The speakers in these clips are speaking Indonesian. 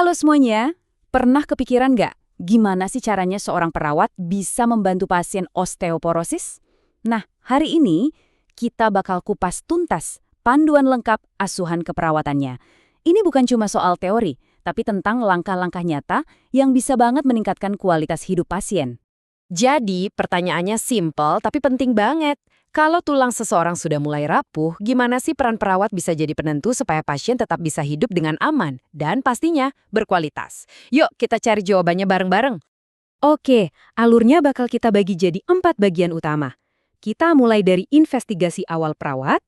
Halo semuanya, pernah kepikiran nggak gimana sih caranya seorang perawat bisa membantu pasien osteoporosis? Nah, hari ini kita bakal kupas tuntas panduan lengkap asuhan keperawatannya. Ini bukan cuma soal teori, tapi tentang langkah-langkah nyata yang bisa banget meningkatkan kualitas hidup pasien. Jadi, pertanyaannya simpel tapi penting banget. Kalau tulang seseorang sudah mulai rapuh, gimana sih peran perawat bisa jadi penentu supaya pasien tetap bisa hidup dengan aman dan pastinya berkualitas? Yuk, kita cari jawabannya bareng-bareng. Oke, alurnya bakal kita bagi jadi 4 bagian utama. Kita mulai dari investigasi awal perawat,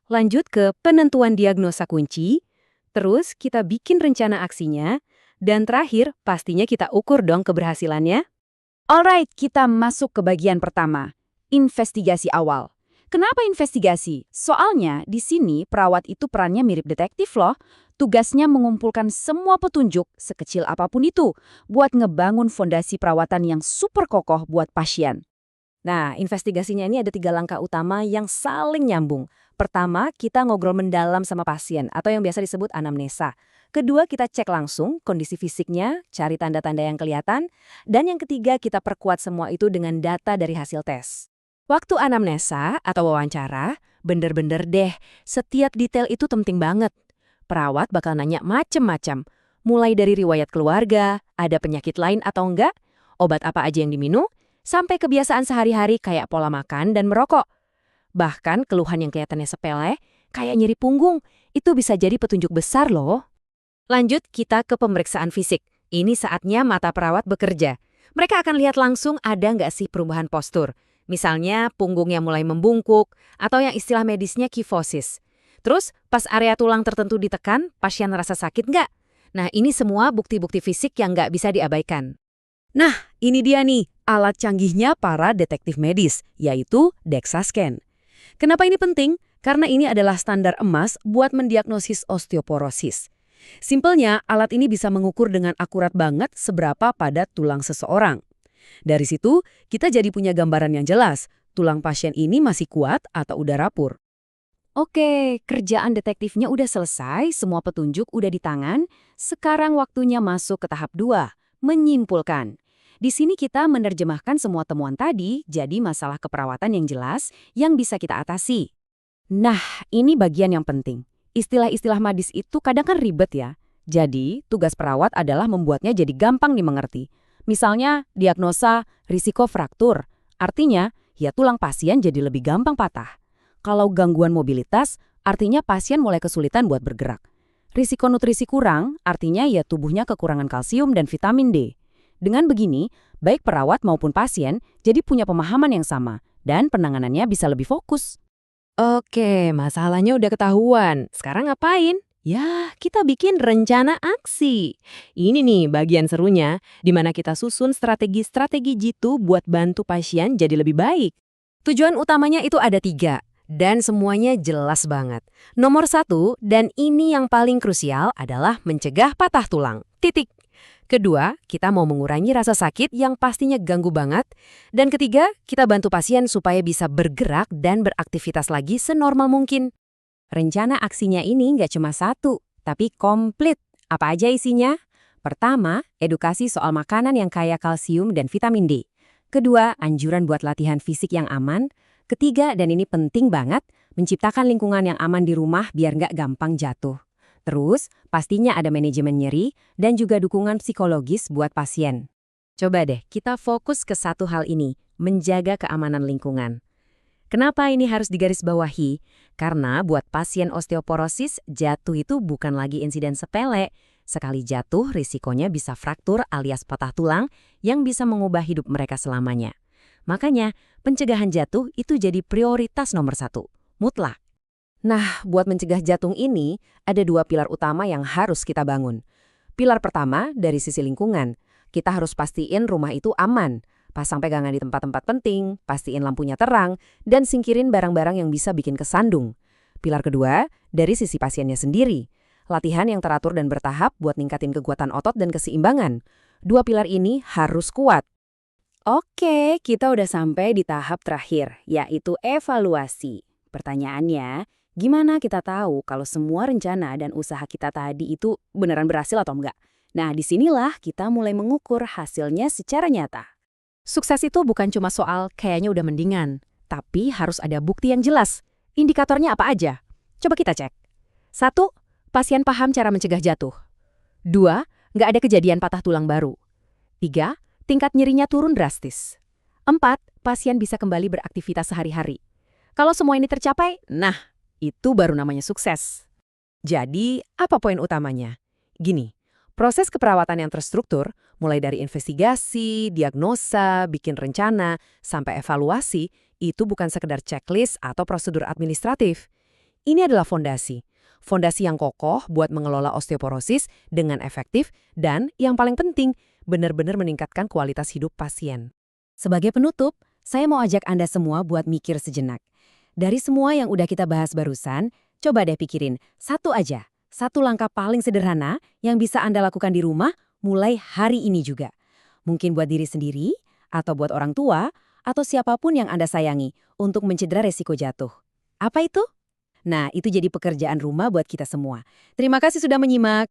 lanjut ke penentuan diagnosa kunci, terus kita bikin rencana aksinya, dan terakhir pastinya kita ukur dong keberhasilannya. Alright, kita masuk ke bagian pertama, investigasi awal. Kenapa investigasi? Soalnya di sini perawat itu perannya mirip detektif loh. Tugasnya mengumpulkan semua petunjuk, sekecil apapun itu, buat ngebangun fondasi perawatan yang super kokoh buat pasien. Nah, investigasinya ini ada 3 langkah utama yang saling nyambung. Pertama, kita ngobrol mendalam sama pasien atau yang biasa disebut anamnesa. Kedua, kita cek langsung kondisi fisiknya, cari tanda-tanda yang kelihatan. Dan yang ketiga, kita perkuat semua itu dengan data dari hasil tes. Waktu anamnesa atau wawancara, bener-bener deh, setiap detail itu penting banget. Perawat bakal nanya macem-macem, mulai dari riwayat keluarga, ada penyakit lain atau enggak, obat apa aja yang diminum, sampai kebiasaan sehari-hari kayak pola makan dan merokok. Bahkan keluhan yang kelihatannya sepele, kayak nyeri punggung, itu bisa jadi petunjuk besar loh. Lanjut kita ke pemeriksaan fisik. Ini saatnya mata perawat bekerja. Mereka akan lihat langsung ada nggak sih perubahan postur. Misalnya punggungnya mulai membungkuk, atau yang istilah medisnya kifosis. Terus pas area tulang tertentu ditekan, pasien rasa sakit nggak? Nah ini semua bukti-bukti fisik yang nggak bisa diabaikan. Nah, ini dia nih, alat canggihnya para detektif medis, yaitu DEXA Scan. Kenapa ini penting? Karena ini adalah standar emas buat mendiagnosis osteoporosis. Simpelnya, alat ini bisa mengukur dengan akurat banget seberapa padat tulang seseorang. Dari situ, kita jadi punya gambaran yang jelas, tulang pasien ini masih kuat atau udah rapur. Oke, kerjaan detektifnya udah selesai, semua petunjuk udah di tangan. Sekarang waktunya masuk ke tahap 2, menyimpulkan. Di sini kita menerjemahkan semua temuan tadi jadi masalah keperawatan yang jelas yang bisa kita atasi. Nah, ini bagian yang penting. Istilah-istilah medis itu kadang kan ribet ya. Jadi, tugas perawat adalah membuatnya jadi gampang dimengerti. Misalnya, diagnosa risiko fraktur. Artinya, ya tulang pasien jadi lebih gampang patah. Kalau gangguan mobilitas, artinya pasien mulai kesulitan buat bergerak. Risiko nutrisi kurang, artinya ya tubuhnya kekurangan kalsium dan vitamin D. Dengan begini, baik perawat maupun pasien jadi punya pemahaman yang sama dan penanganannya bisa lebih fokus. Oke, masalahnya udah ketahuan. Sekarang ngapain? Ya, kita bikin rencana aksi. Ini nih bagian serunya, di mana kita susun strategi-strategi jitu buat bantu pasien jadi lebih baik. Tujuan utamanya itu ada 3, dan semuanya jelas banget. Nomor 1, dan ini yang paling krusial, adalah mencegah patah tulang. Titik. Kedua, kita mau mengurangi rasa sakit yang pastinya ganggu banget. Dan ketiga, kita bantu pasien supaya bisa bergerak dan beraktivitas lagi senormal mungkin. Rencana aksinya ini nggak cuma 1, tapi komplit. Apa aja isinya? Pertama, edukasi soal makanan yang kaya kalsium dan vitamin D. Kedua, anjuran buat latihan fisik yang aman. Ketiga, dan ini penting banget, menciptakan lingkungan yang aman di rumah biar nggak gampang jatuh. Terus, pastinya ada manajemen nyeri dan juga dukungan psikologis buat pasien. Coba deh, kita fokus ke satu hal ini, menjaga keamanan lingkungan. Kenapa ini harus digarisbawahi? Karena buat pasien osteoporosis, jatuh itu bukan lagi insiden sepele. Sekali jatuh, risikonya bisa fraktur alias patah tulang yang bisa mengubah hidup mereka selamanya. Makanya, pencegahan jatuh itu jadi prioritas nomor 1, mutlak. Nah, buat mencegah jatuh ini, ada 2 pilar utama yang harus kita bangun. Pilar pertama, dari sisi lingkungan. Kita harus pastiin rumah itu aman. Pasang pegangan di tempat-tempat penting, pastiin lampunya terang, dan singkirin barang-barang yang bisa bikin kesandung. Pilar kedua, dari sisi pasiennya sendiri. Latihan yang teratur dan bertahap buat ningkatin kekuatan otot dan keseimbangan. 2 pilar ini harus kuat. Oke, kita udah sampai di tahap terakhir, yaitu evaluasi. Pertanyaannya, gimana kita tahu kalau semua rencana dan usaha kita tadi itu beneran berhasil atau enggak? Nah, disinilah kita mulai mengukur hasilnya secara nyata. Sukses itu bukan cuma soal kayaknya udah mendingan, tapi harus ada bukti yang jelas. Indikatornya apa aja? Coba kita cek. 1. Pasien paham cara mencegah jatuh. 2. Nggak ada kejadian patah tulang baru. 3. Tingkat nyerinya turun drastis. 4. Pasien bisa kembali beraktivitas sehari-hari. Kalau semua ini tercapai, nah, itu baru namanya sukses. Jadi, apa poin utamanya? Gini, proses keperawatan yang terstruktur, mulai dari investigasi, diagnosa, bikin rencana, sampai evaluasi, itu bukan sekedar checklist atau prosedur administratif. Ini adalah fondasi. Fondasi yang kokoh buat mengelola osteoporosis dengan efektif dan, yang paling penting, benar-benar meningkatkan kualitas hidup pasien. Sebagai penutup, saya mau ajak Anda semua buat mikir sejenak. Dari semua yang udah kita bahas barusan, coba deh pikirin satu aja. Satu langkah paling sederhana yang bisa Anda lakukan di rumah mulai hari ini juga. Mungkin buat diri sendiri, atau buat orang tua, atau siapapun yang Anda sayangi untuk mencegah resiko jatuh. Apa itu? Nah, itu jadi pekerjaan rumah buat kita semua. Terima kasih sudah menyimak.